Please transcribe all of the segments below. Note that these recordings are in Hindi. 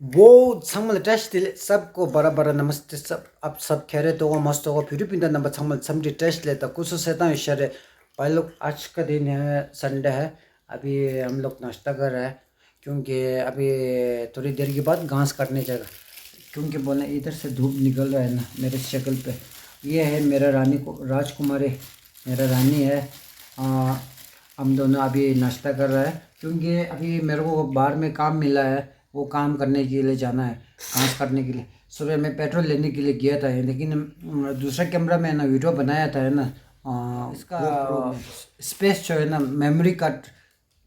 वो 정말 टेस्ट सबको बड़ा बड़ा नमस्ते सब आप सब कह रहे तो वो मस्त होगा फिलिपिन का नंबर 정말 समझी टेस्ट लेता कुछ सेता इशारे भाई लोग आज का दिन है संडे है अभी हम लोग नाश्ता कर रहे हैं क्योंकि अभी थोड़ी देर के बाद घास काटने जाएगा क्योंकि बोले इधर से धूप निकल रहा है ना मेरे शक्ल पे ये है मेरा रानी को राजकुमारी मेरा रानी है हम दोनों अभी नाश्ता कर रहे हैं क्योंकि अभी मेरे को बाहर में काम मिला है वो काम करने के लिए जाना है घास काटने के लिए सुबह मैं पेट्रोल लेने के लिए गया था लेकिन दूसरा कैमरा में ना वीडियो बनाया था है ना इसका स्पेस जो है ना मेमोरी कार्ड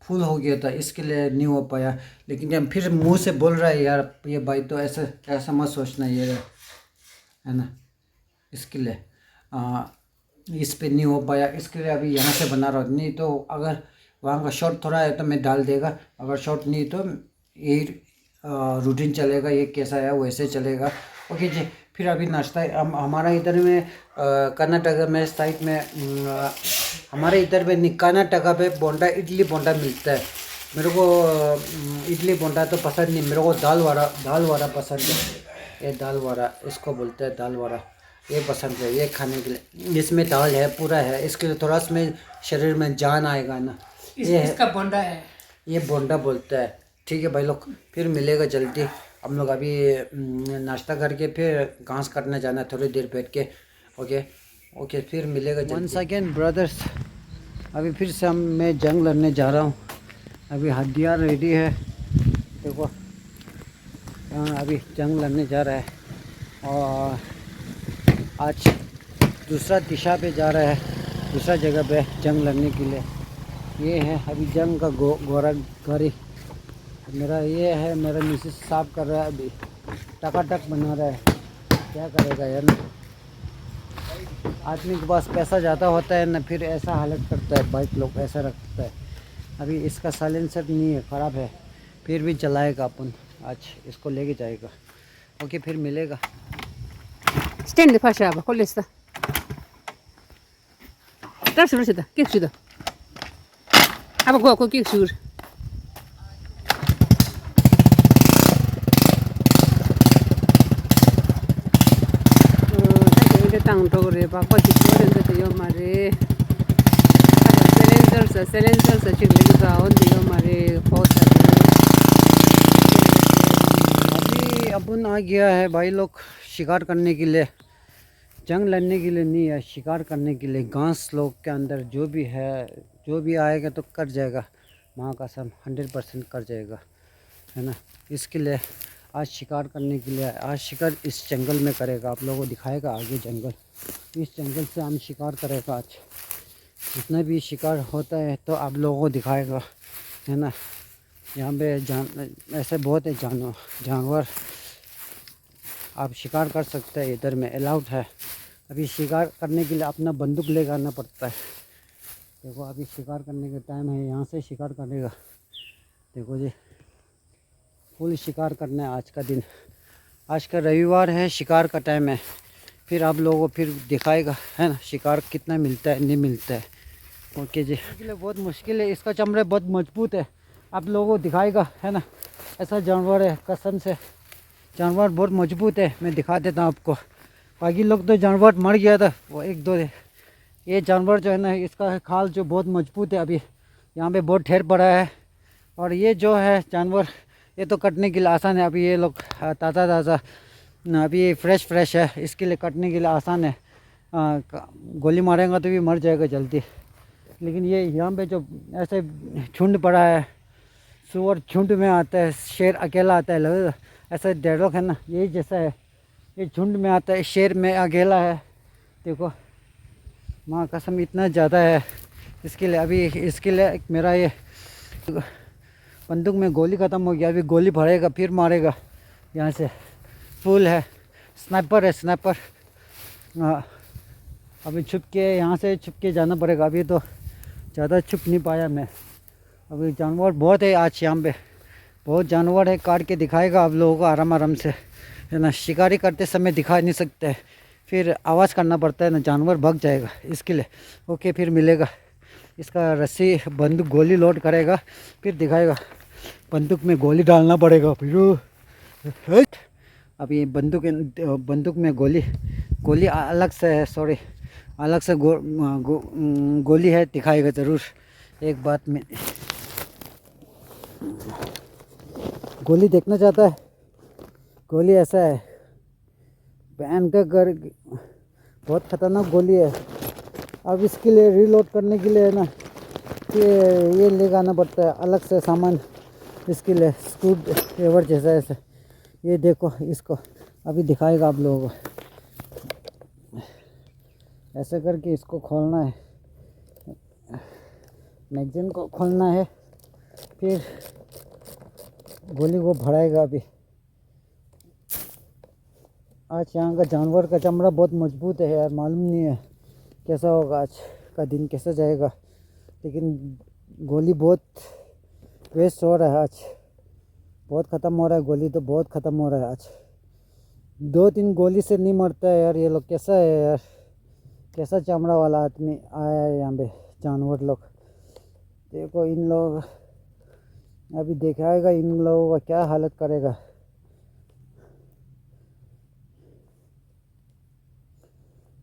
फुल हो गया था इसके लिए नहीं हो पाया लेकिन हम फिर मुंह से बोल रहा है यार ये भाई तो ऐसा ऐसा मत सोचना ये है ना इसके लिए इस पे नहीं हो पाया इसके लिए अभी यहाँ से बना रहा हूँ नहीं तो अगर वहाँ का शॉर्ट थोड़ा है तो मैं डाल देगा अगर शॉर्ट नहीं तो यही रूटीन चलेगा ये कैसा है वैसे चलेगा ओके जी फिर अभी नाश्ता हमारा इधर में कर्नाटक में साइड में हमारे इधर में कर्नाटका पे बोंडा इडली बोंडा मिलता है मेरे को इडली बोंडा तो पसंद नहीं मेरे को दाल वाला पसंद है ये दाल वाला इसको बोलते हैं दाल वाला ये पसंद है ये खाने के लिए इसमें दाल है पूरा है इसके लिए थोड़ा सा में शरीर में जान आएगा ना ये इसका बोंडा है ये बोंडा बोलता है ठीक है भाई लोग फिर मिलेगा जल्दी हम लोग अभी नाश्ता करके फिर घास काटने जाना है थोड़ी देर बैठ के ओके ओके फिर मिलेगा जल्दी वंस अगेन ब्रदर्स अभी फिर से मैं जंग लड़ने जा रहा हूँ अभी हथियार रेडी है देखो अभी जंग लड़ने जा रहा है और आज दूसरा दिशा पे जा रहा है दूसरा जगह पे जंग लड़ने के लिए ये है अभी जंग का घोड़ा गाड़ी मेरा ये है मेरा मिसेस साफ कर रहा है अभी टकाटक बना रहा है क्या करेगा यार ना आदमी के पास पैसा ज़्यादा होता है ना फिर ऐसा हालत करता है बाइक लोग ऐसा रखता है अभी इसका साइलेंसर नहीं है ख़राब है फिर भी चलाएगा अपन आज इसको लेके जाएगा ओके फिर मिलेगा Ständig farsa, kolla lista. Där ser du sitta, gick sitta. Aba gå gick sur. Ini tang togre ba ko ti ko den de yo mare. Silencer sa chile ga on de yo mare बहुत अभी अपन आ गया है भाई लोग शिकार करने के लिए जंग लड़ने के लिए नहीं है शिकार करने के लिए घास लोग के अंदर जो भी है जो भी आएगा तो कर जाएगा माँ का सब 100% कर जाएगा है ना इसके लिए आज शिकार करने के लिए आज शिकार इस जंगल में करेगा आप लोगों को दिखाएगा आगे जंगल इस जंगल से हम शिकार करेगा आज जितना भी शिकार होता है तो आप लोगों को दिखाएगा है ना यहाँ पे ऐसे बहुत है जानवर आप शिकार कर सकते हैं इधर में अलाउड है अभी शिकार करने के लिए अपना बंदूक लेकर आना पड़ता है देखो अभी शिकार करने का टाइम है यहाँ से शिकार करेगा देखो जी फुल शिकार करना है आज का दिन आज का रविवार है शिकार का टाइम है फिर आप लोगों को फिर दिखाएगा है ना शिकार कितना मिलता है नहीं मिलता है ओके जी इसके लिए बहुत मुश्किल है इसका चमड़ा बहुत मजबूत है आप लोगों को दिखाएगा है ना ऐसा जानवर है कसम से जानवर बहुत मजबूत है मैं दिखा देता हूँ आपको बाकी लोग तो जानवर मर गया था वो एक दो ये जानवर जो है ना इसका खाल जो बहुत मजबूत है अभी यहाँ पे बहुत ढेर पड़ा है और ये जो है जानवर ये तो कटने के लिए आसान है अभी ये लोग ताज़ा ताज़ा अभी फ्रेश है इसके लिए कटने के लिए आसान है गोली मारेंगे तो भी मर जाएगा जल्दी लेकिन ये यहाँ पे जो ऐसे झुंड पड़ा है सुअर झुंड में आता है शेर अकेला आता है ऐसा डायलॉग है ना यही जैसा है ये झुंड में आता है शेर में अकेला है देखो माँ कसम इतना ज़्यादा है इसके लिए अभी इसके लिए मेरा ये बंदूक में गोली ख़त्म हो गया अभी गोली भरेगा फिर मारेगा यहाँ से फुल है स्नाइपर है स्नाइपर अभी छुप के यहाँ से छुप के जाना पड़ेगा अभी तो ज़्यादा छुप नहीं पाया मैं अभी जानवर बहुत है आज यहाँ पे बहुत जानवर है काट के दिखाएगा आप लोगों को आराम से है ना शिकारी करते समय दिखा नहीं सकते फिर आवाज़ करना पड़ता है ना जानवर भाग जाएगा इसके लिए ओके फिर मिलेगा इसका रस्सी बंदूक गोली लोड करेगा फिर दिखाएगा बंदूक में गोली डालना पड़ेगा फिर अब ये बंदूक में गोली गोली अलग से है, सॉरी अलग से गोली है, दिखाएगा ज़रूर एक बात में। गोली देखना चाहता है, गोली ऐसा है बैन का घर, बहुत ख़तरनाक गोली है। अब इसके लिए रीलोड करने के लिए है ना कि ये लेके आना पड़ता है अलग से सामान, इसके लिए स्क्रू ड्राइवर जैसा ऐसा। ये देखो इसको अभी दिखाएगा आप लोगों को, ऐसे करके इसको खोलना है, मैगजीन को खोलना है, फिर गोली को भराएगा। अभी आज यहाँ का जानवर का चमड़ा बहुत मजबूत है यार, मालूम नहीं है कैसा होगा आज का दिन, कैसा जाएगा। लेकिन गोली बहुत वेस्ट हो रहा है आज, बहुत ख़त्म हो रहा है गोली, तो बहुत ख़त्म हो रहा है आज। 2-3 गोली से नहीं मरता है यार ये लोग, कैसा है यार, कैसा चमड़ा वाला आदमी आया है यहाँ पे, जानवर लोग। देखो इन लोग अभी दिखाएगा इन लोगों का क्या हालत करेगा।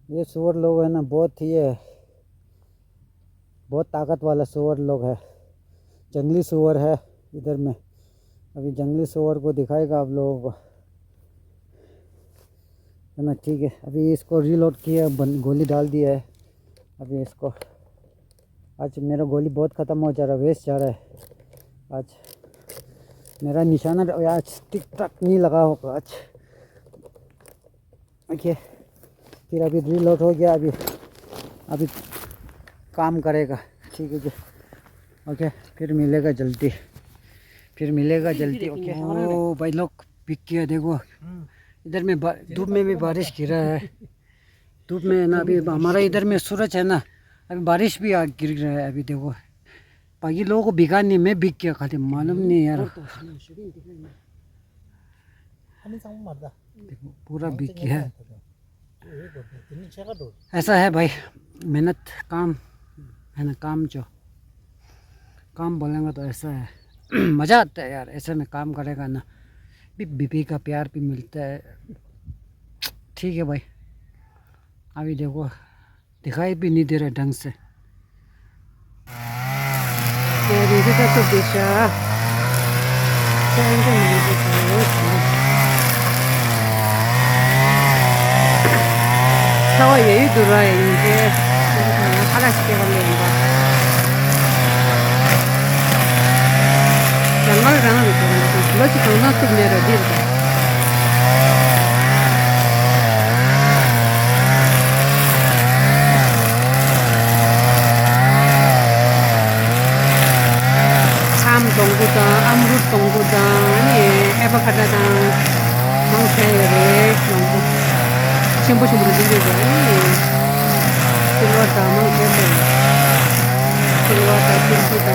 ये सुअर लोग है ना बहुत ही है, बहुत ताकत वाला सुअर लोग है, जंगली सुअर है इधर में। अभी जंगली सुअर को दिखाएगा आप लोगों को, है ना। ठीक है, अभी इसको रीलोड किया, गोली डाल दिया है। अभी इसको आज मेरा गोली बहुत ख़त्म हो जा रहा है, वेस्ट जा रहा है आज मेरा निशाना, आज टिक टक नहीं लगा होगा आज। ओके, फिर अभी रीलोड हो गया, अभी काम करेगा। ठीक है जी, ओके, फिर मिलेगा जल्दी, ओके। ओ भाई लोग पिक किया, देखो इधर में धूप में भी बारिश गिरा है, धूप में है ना। अभी हमारा इधर में सूरज है ना, अभी बारिश भी गिर रहा है। अभी देखो बाकी लोगों को बिका नहीं, मैं बिक गया खाते, मालूम नहीं यार। देखो पूरा बिक गया है, ऐसा है भाई मेहनत काम है ना, काम बोलेंगे तो ऐसा है। मज़ा आता है यार ऐसे में काम करेगा ना, बीपी का प्यार भी मिलता है। ठीक है भाई, अभी देखो दिखाई भी नहीं दे रहा ढंग से। 차와 여유 들어야 이제 하나씩 빼가면 된다. 장가를 가는 거 있잖아. 그렇지 강남쪽 내려 동구다, 아무릇 동구다, 아니 에바카다다, 망태를 동구, 신부신부를 들리고, 들어왔다 망태를, 들어왔다 들기다.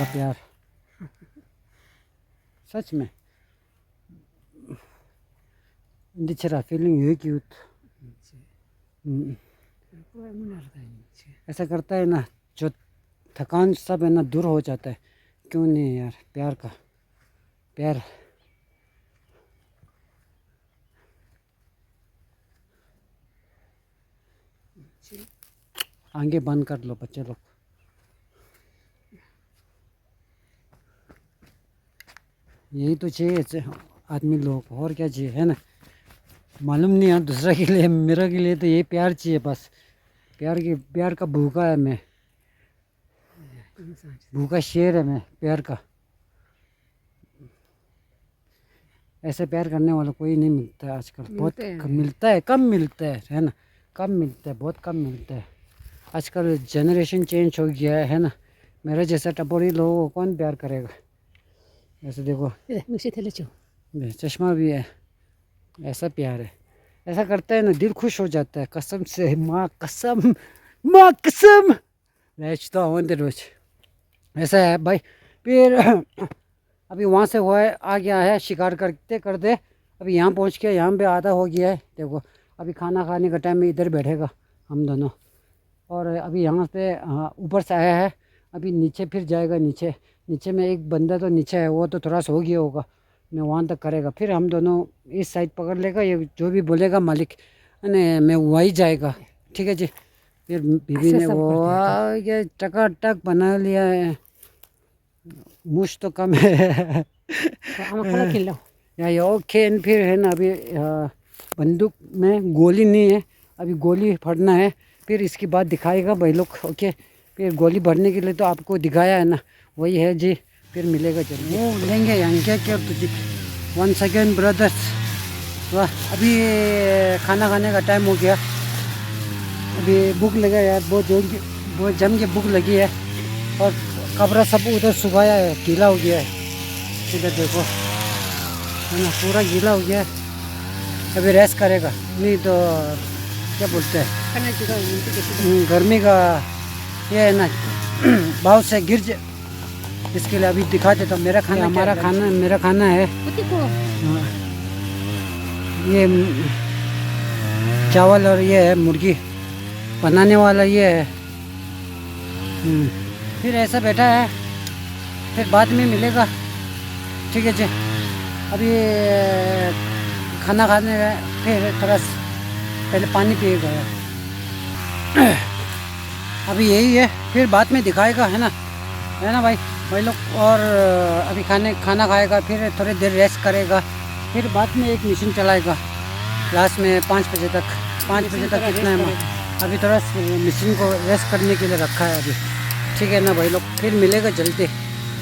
प्यार सच में दिखरा फीलिंग है क्यूट। ऐसा करता है ना, जो थकान सब है ना दूर हो जाता है। क्यों नहीं यार, प्यार का प्यार। आगे बंद कर लो बच्चे लोग। यही तो चाहिए आदमी लोग, और क्या चाहिए, है ना। मालूम नहीं यार दूसरा के लिए, मेरा के लिए तो यही प्यार चाहिए बस। प्यार का भूखा है मैं, भूखा शेर है मैं प्यार का। ऐसे प्यार करने वाला कोई नहीं मिलता है आजकल। बहुत मिलते हैं। मिलता है, कम मिलता है ना। कम मिलता है, बहुत कम मिलता है। आजकल जनरेशन चेंज हो गया है ना। मेरे जैसा टपोरी लोगों को कौन प्यार करेगा। ऐसे देखो, मिक्सी थैले चो ये चश्मा भी है। ऐसा प्यार है, ऐसा करता है ना, दिल खुश हो जाता है। कसम से, माँ कसम, माँ कसम, तो आवन रोज ऐसा है भाई। फिर अभी वहाँ से हुआ है, आ गया है शिकार करते करते। अभी यहाँ पहुँच के, यहाँ पे आधा हो गया है। देखो अभी खाना खाने का टाइम में इधर बैठेगा हम दोनों। और अभी यहाँ पे ऊपर से आया है, अभी नीचे फिर जाएगा। नीचे नीचे में एक बंदा तो नीचे है, वो तो थोड़ा सा हो गया होगा, मैं वहाँ तक करेगा। फिर हम दोनों इस साइड पकड़ लेगा, ये जो भी बोलेगा मालिक ने मैं वही जाएगा। ठीक है जी। फिर बीबी ऐसे ने सब वो करते हैं ये टकाटक बना लिया है। मुझ तो कम है। तो हम खाना खिल लो या ये ओके। फिर है ना, अभी बंदूक में गोली नहीं है, अभी गोली भरना है। फिर इसके बाद दिखाएगा भाई लोग। ओके, फिर गोली भरने के लिए तो आपको दिखाया है ना, वही है जी। फिर मिलेगा जल्दी, वो लेंगे यहाँ क्या क्या तुझे। 1 सेकेंड ब्रदर्स। वाह, अभी खाना खाने का टाइम हो गया। अभी भूख लगा यार, बहुत जम के भूख लगी है। और कपड़ा सब उधर सुखाया है, गीला हो गया है। इधर देखो है ना, पूरा गीला हो गया है। अभी रेस्ट करेगा, नहीं तो क्या बोलते हैं, खाना चुका गर्मी का ये है ना, भाव से गिर जाए। इसके लिए अभी दिखा देता हूँ मेरा खाना। हमारा खाना, मेरा खाना है हाँ, ये चावल और ये है मुर्गी बनाने वाला ये है। फिर ऐसा बैठा है, फिर बाद में मिलेगा। ठीक है जी। अभी खाना खाने फिर थोड़ा पहले पानी पिएगा। अभी यही है, फिर बाद में दिखाएगा है ना भाई लोग। और अभी खाना खाएगा, फिर थोड़ी देर रेस्ट करेगा। फिर बाद में एक मिशन चलाएगा क्लास में 5 बजे तक। 5 बजे तक कितना है, अभी थोड़ा मिशन को रेस्ट करने के लिए रखा है अभी। ठीक है ना भाई लोग, फिर मिलेगा जल्दी।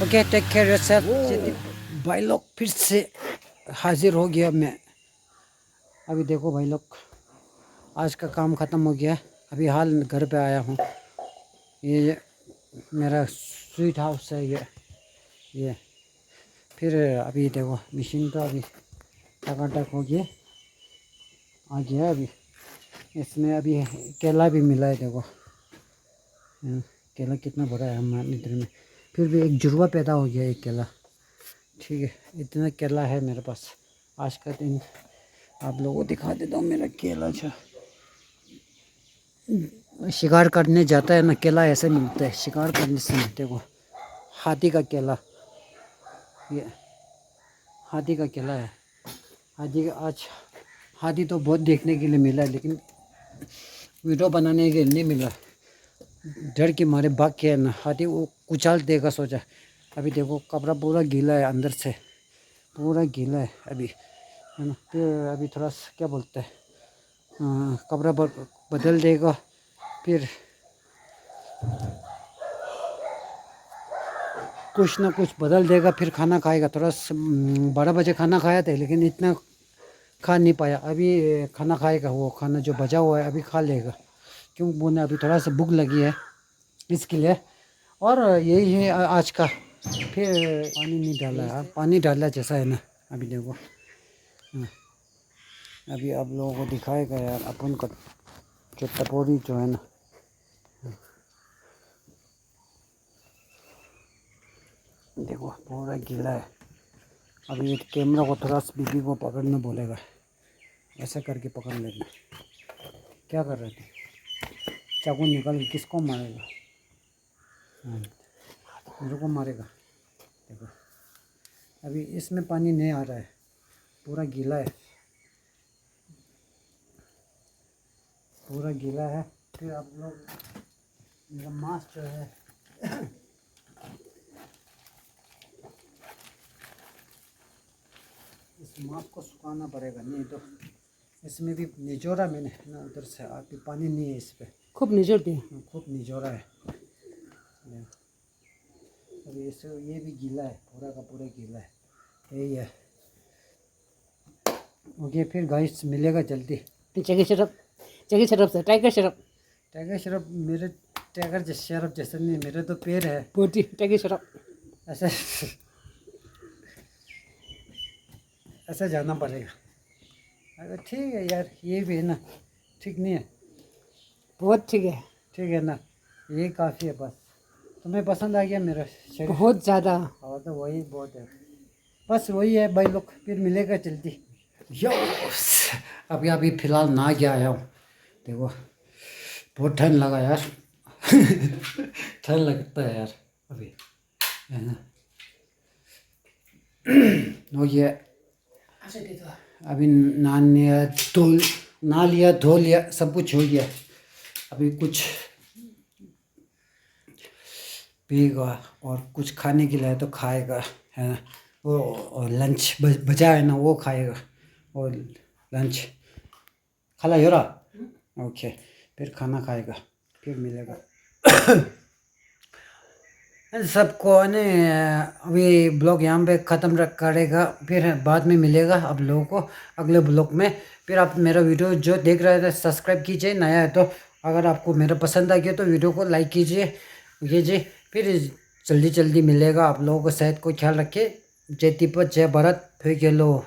ओके, टेक केयर योरसेल्फ भाई लोग। फिर से हाजिर हो गया मैं। अभी देखो भाई लोग, आज का काम ख़त्म हो गया। अभी हाल घर पे आया हूँ। ये मेरा स्वीट हाउस है ये। फिर अभी देखो मशीन तो अभी टकाटक हो गया, आ गया अभी। इसमें अभी केला भी मिला है, देखो केला कितना बड़ा है हमारे इधर में। फिर भी एक जुड़वा पैदा हो गया एक केला। ठीक है, इतना केला है मेरे पास। आज का दिन आप लोगों को दिखा देता हूँ मेरा केला। अच्छा, शिकार करने जाता है ना, केला ऐसे मिलता है शिकार करने से। देखो हाथी का केला, ये हाथी का केला है। आज हाथी तो बहुत देखने के लिए मिला है, लेकिन वीडियो बनाने के लिए नहीं मिला। डर के मारे भाग के है ना, हाथी वो कुचाल देगा सोचा। अभी देखो कपड़ा पूरा गीला है, अंदर से पूरा गीला है अभी, है ना। फिर अभी थोड़ा क्या बोलते हैं, कपड़ा बदल देगा। फिर कुछ ना कुछ बदल देगा, फिर खाना खाएगा। थोड़ा 12 बजे खाना खाया था, लेकिन इतना खा नहीं पाया। अभी खाना खाएगा, वो खाना जो बचा हुआ है अभी खा लेगा। क्यों बोले, अभी थोड़ा सा भूख लगी है इसके लिए। और यही है आज का। फिर पानी नहीं डाला है, पानी डाला जैसा है ना। अभी देखो अभी आप लोगों को दिखाएगा यार अपन का जो टपोरी जो है ना। देखो पूरा गीला है। अभी ये कैमरा को थोड़ा सा बीबी को पकड़ना बोलेगा, ऐसा करके पकड़ लेना। क्या कर रहे थे, चाकू निकाल के किसको मारेगा? मेरे को मारेगा। देखो अभी इसमें पानी नहीं आ रहा है, पूरा गीला है, पूरा गीला है। फिर आप लोग मेरा मास्क जो है इस मास्क को सुखाना पड़ेगा, नहीं तो इसमें भी निचोड़ा मैंने ना उधर से। अभी पानी नहीं है इस पर, खूब निचोड़ दिया। खूब निचोड़ा है। अभी इसे ये भी गीला है, पूरा का पूरा गीला है। यही है ओके फिर गाइस मिलेगा जल्दी। चेकी शरब से टाइगर शरब टाइगर श्रॉफ मेरे टाइगर श्रॉफ जैसा नहीं, मेरे तो पैर है बोटी टाइगर शरब ऐसा ऐसा जाना पड़ेगा। अरे ठीक है यार, ये भी है ना, ठीक नहीं है? बहुत ठीक है, ठीक है ना, ये काफ़ी है बस। तुम्हें पसंद आ गया मेरा शरीर? बहुत ज़्यादा। और तो वही बहुत है, बस वही है भाई लोग, फिर मिलेगा जल्दी। यस अभी अभी फ़िलहाल ना गया आया हूँ। देखो बहुत ठंड लगा यार ठंड लगता है यार अभी, है ना। वो ये अभी नहा लिया धो लिया, सब कुछ हो गया। अभी कुछ पिएगा और कुछ खाने के लिए तो खाएगा, है ना। वो और लंच बचा है ना, वो खाएगा। और लंच खाला हो रहा, ओके फिर खाना खाएगा, फिर मिलेगा सबको ने। अभी ब्लॉग यहाँ पे ख़त्म करेगा, फिर बाद में मिलेगा आप लोगों को अगले ब्लॉग में। फिर आप मेरा वीडियो जो देख रहे थे सब्सक्राइब कीजिए, नया है तो। अगर आपको मेरा पसंद आ गया तो वीडियो को लाइक कीजिए। फिर जल्दी जल्दी मिलेगा। आप लोगों को सेहत को ख्याल रखिए। जय तिब्बत जय भारत, फिर खेलो।